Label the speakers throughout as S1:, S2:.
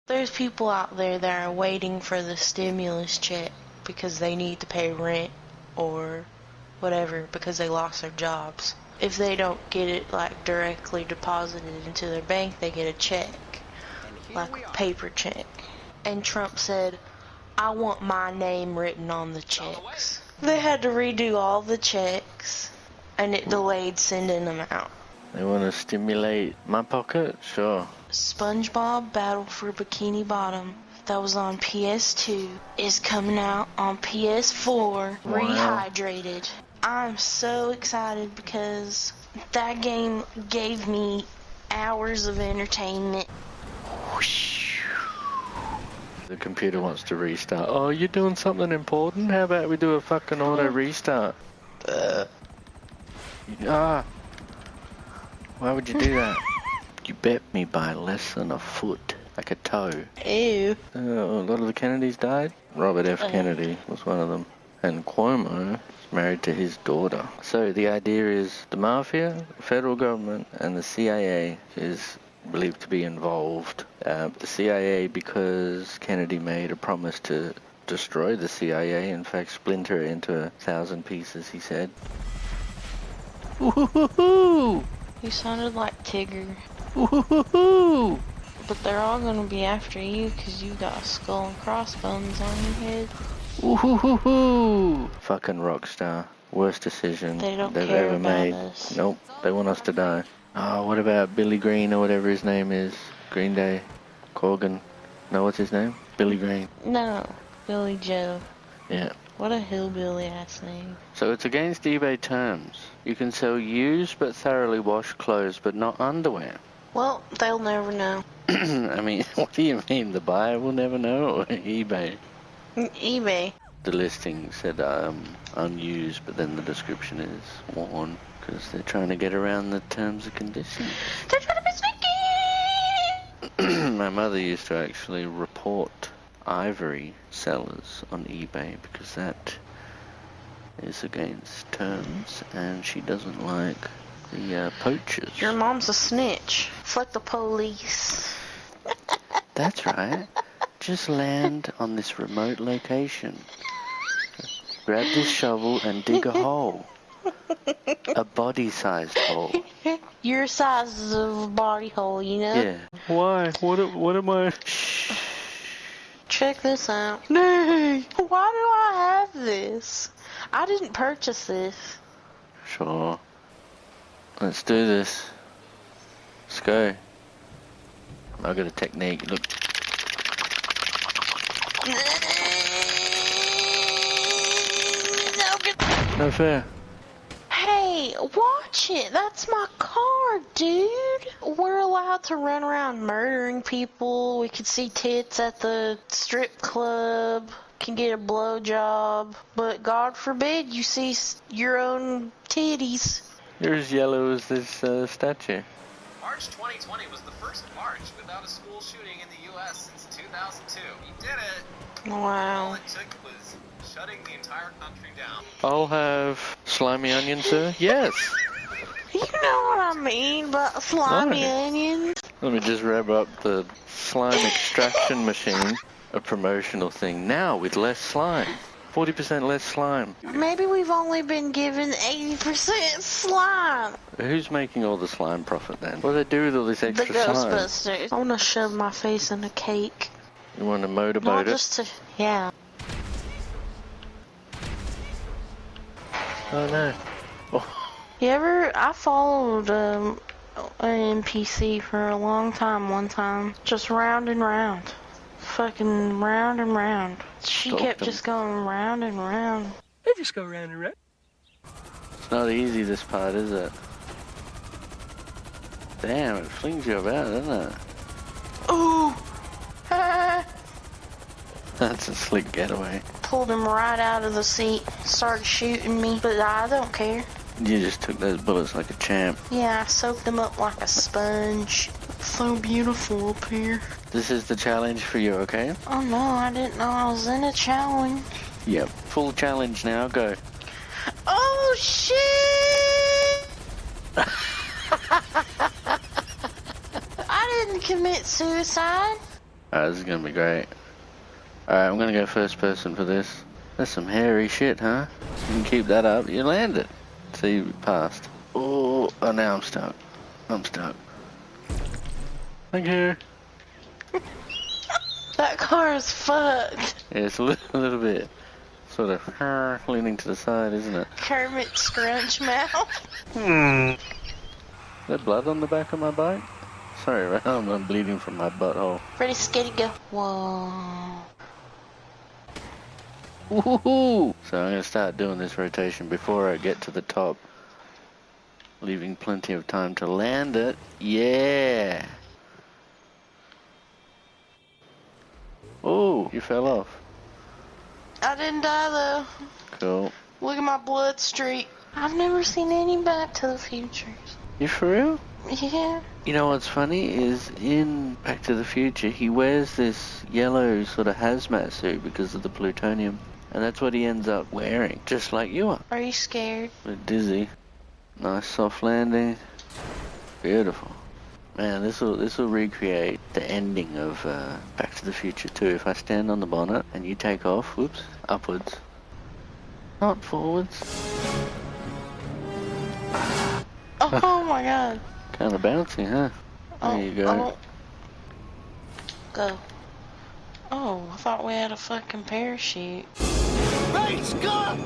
S1: There's people out there that are waiting for the stimulus check because they need to pay rent or whatever because they lost their jobs. If they don't get it like directly deposited into their bank, they get a check, like a paper check. And Trump said, I want my name written on the checks. They had to redo all the checks, and it delayed sending them out.
S2: They want to stimulate my pocket? Sure.
S1: SpongeBob Battle for Bikini Bottom, that was on PS2, is coming out on PS4, rehydrated. I'm so excited because that game gave me hours of entertainment.
S2: The computer wants to restart. Oh, you're doing something important? How about we do a fucking auto restart? Why would you do that? You bet me by less than a foot, like a toe.
S1: Ew.
S2: A lot of the Kennedys died. Robert F. Kennedy was one of them. And Cuomo is married to his daughter. So the idea is the mafia, the federal government, and the CIA is believed to be involved. The CIA because Kennedy made a promise to destroy the CIA, in fact splinter it into 1,000 pieces, he said. Woohoo!
S1: You sounded like Tigger.
S2: Woohoo!
S1: But they're all gonna be after you because you got skull and crossbones on your head.
S2: Woohoo! Fucking rock star. Worst decision
S1: They don't
S2: they've
S1: care
S2: ever
S1: about
S2: made.
S1: us.
S2: Nope, they want us to die. Oh, what about Billy Green or whatever his name is? Green Day? Corgan? No, what's his name? Billy Green.
S1: No, Billy Joe.
S2: Yeah.
S1: What a hillbilly ass name.
S2: So it's against eBay terms. You can sell used but thoroughly washed clothes, but not underwear.
S1: Well, they'll never know.
S2: I mean, what do you mean? The buyer will never know? Or eBay?
S1: eBay.
S2: The listing said unused, but then the description is worn, because they're trying to get around the terms and conditions.
S1: They're trying to be sneaky!
S2: My mother used to actually report ivory sellers on eBay because that is against terms and she doesn't like the poachers.
S1: Your mom's a snitch. Fuck the police.
S2: That's right. Just land on this remote location. Grab this shovel and dig a hole. A body-sized hole.
S1: Your size of a body hole, you know?
S2: Yeah. Why? What am I?
S1: Check this out. Nay! Why do I have this? I didn't purchase this.
S2: Sure. Let's do this. Let's go. I've got a technique. Look. No fair.
S1: Hey, watch it. That's my car, dude. We're allowed to run around murdering people. We could see tits at the strip club. Can get a blowjob. But God forbid you see your own titties.
S2: You're as yellow as this statue.
S3: March 2020 was the first March without a school shooting in the U.S. since 2002. You did it! All
S1: Wow.
S3: it took was shutting the entire country down.
S2: I'll have slimy onion, sir. Yes.
S1: You know what I mean, but slimy onions.
S2: Let me just rev up the slime extraction machine. A promotional thing now with less slime. 40% less slime.
S1: Maybe we've only been given 80% slime.
S2: Who's making all the slime profit then? What do they do with all this
S1: The
S2: extra slime?
S1: Ghostbusters. I want to shove my face in a cake.
S2: You want to motorboat
S1: Not
S2: it?
S1: just to, yeah.
S2: Oh no. Oh.
S1: I followed an NPC for a long time one time. Just round and round. Fucking round and round. She kept just going round and round.
S4: They just go round and round.
S2: It's not easy, this part, is it? Damn, it flings you about, doesn't it?
S1: Ooh!
S2: That's a slick getaway.
S1: Pulled him right out of the seat. Started shooting me, but I don't care.
S2: You just took those bullets like a champ.
S1: Yeah, I soaked them up like a sponge. It's so beautiful up here.
S2: This is the challenge for you, okay?
S1: Oh no, I didn't know I was in a challenge.
S2: Yep. Full challenge now, go.
S1: Oh shit! I didn't commit suicide.
S2: Alright, this is gonna be great. Alright, I'm gonna go first person for this. That's some hairy shit, huh? You can keep that up, you land it. So you passed. Oh, now I'm stuck. I'm stuck. Thank you.
S1: That car is fucked.
S2: Yeah, it's a little bit sort of leaning to the side, isn't it?
S1: Kermit Scrunch Mouth.
S2: Is there blood on the back of my bike? Sorry, I'm bleeding from my butthole.
S1: Ready, steady, go. Whoa.
S2: Woohoo! So I'm gonna start doing this rotation before I get to the top, leaving plenty of time to land it. Yeah! Oh, you fell off.
S1: I didn't die though.
S2: Cool.
S1: Look at my blood streak. I've never seen any Back to the Futures.
S2: You for real?
S1: Yeah.
S2: You know what's funny is in Back to the Future, he wears this yellow sort of hazmat suit because of the plutonium. And that's what he ends up wearing, just like you are.
S1: Are you scared?
S2: A bit dizzy. Nice soft landing. Beautiful. Man, this will recreate the ending of Back to the Future 2. If I stand on the bonnet and you take off, whoops, upwards. Not forwards.
S1: Oh my god.
S2: Kind of bouncy, huh? There you go.
S1: Oh. Go. Oh, I thought we had a fucking parachute.
S4: Hey, Scott!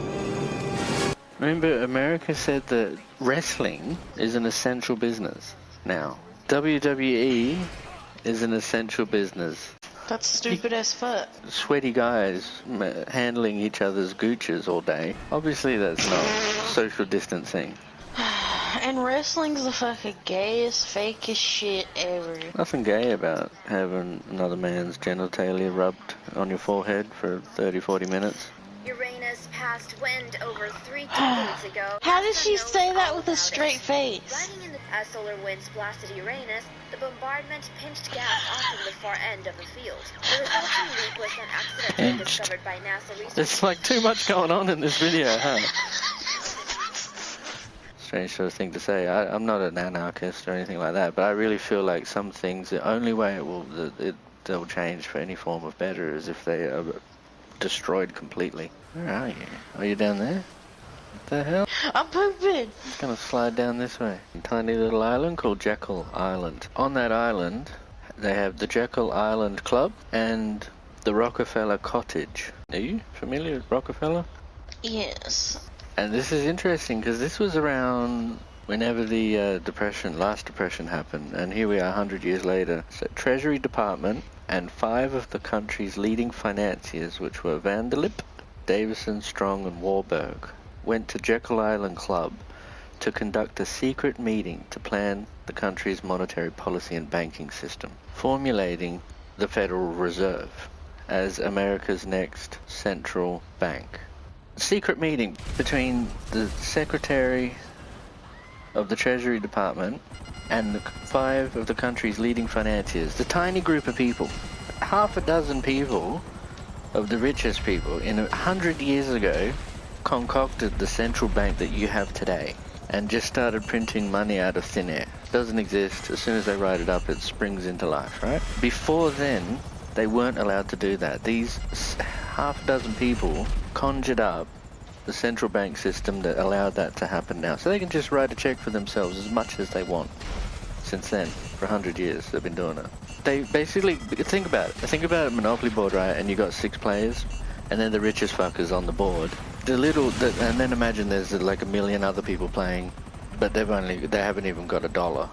S2: Remember, America said that wrestling is an essential business now. WWE is an essential business.
S1: That's stupid as fuck.
S2: Sweaty guys handling each other's gooches all day. Obviously that's not social distancing.
S1: And wrestling's the fucking gayest, fakest shit ever.
S2: Nothing gay about having another man's genitalia rubbed on your forehead for 30-40 minutes.
S5: Uranus passed wind over 3 decades ago.
S1: How did she
S5: NASA knows
S1: say that
S5: all
S1: with a
S5: about
S1: straight
S5: it.
S1: face?
S5: Riding in as solar winds blasted Uranus, the bombardment pinched gas off of the far end of the field. The resulting leak was then accidentally
S2: Pinched.
S5: discovered by NASA researchers.
S2: There's like too much going on in this video, huh? Strange sort of thing to say. I'm not an anarchist or anything like that, but I really feel like some things, the only way they'll change for any form of better is if they are destroyed completely. Where are you? Are you down there? What the hell?
S1: I'm pooping.
S2: It's gonna slide down this way. A tiny little island called Jekyll Island. On that island, they have the Jekyll Island Club and the Rockefeller Cottage. Are you familiar with Rockefeller?
S1: Yes.
S2: And this is interesting because this was around whenever the last depression happened, and here we are 100 years later. So Treasury Department and 5 of the country's leading financiers, which were Vanderlip, Davison, Strong, and Warburg, went to Jekyll Island Club to conduct a secret meeting to plan the country's monetary policy and banking system, formulating the Federal Reserve as America's next central bank. Secret meeting between the Secretary of the Treasury Department and the 5 of the country's leading financiers. The tiny group of people, half a dozen people of the richest people in 100 years ago concocted the central bank that you have today and just started printing money out of thin air. Doesn't exist. As soon as they write it up, it springs into life, right? Before then, they weren't allowed to do that. These half a dozen people conjured up the central bank system that allowed that to happen now. So they can just write a check for themselves as much as they want. Since then, for 100 years, they've been doing it. They basically, think about it. Think about a Monopoly board, right? And you got 6 players, and then the richest fuckers on the board. And then imagine there's like a million other people playing, but they haven't even got $1.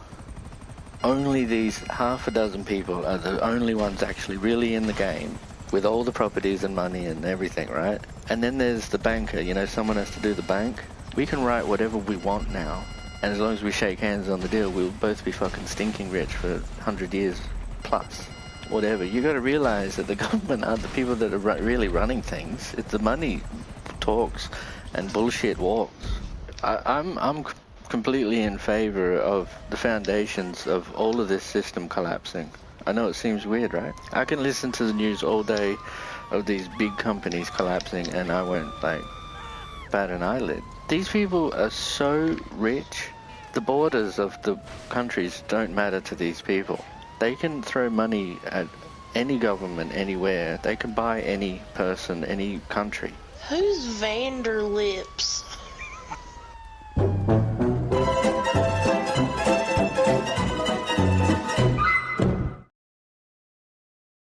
S2: Only these half a dozen people are the only ones actually really in the game, with all the properties and money and everything, right? And then there's the banker, someone has to do the bank. We can write whatever we want now, and as long as we shake hands on the deal, we'll both be fucking stinking rich for 100 years plus. Whatever. You got to realize that the government aren't the people that are really running things. It's the money talks and bullshit walks. I'm completely in favor of the foundations of all of this system collapsing. I know it seems weird, right? I can listen to the news all day of these big companies collapsing and I won't bat an eyelid. These people are so rich, the borders of the countries don't matter to these people. They can throw money at any government anywhere. They can buy any person, any country.
S1: Who's Vanderlips?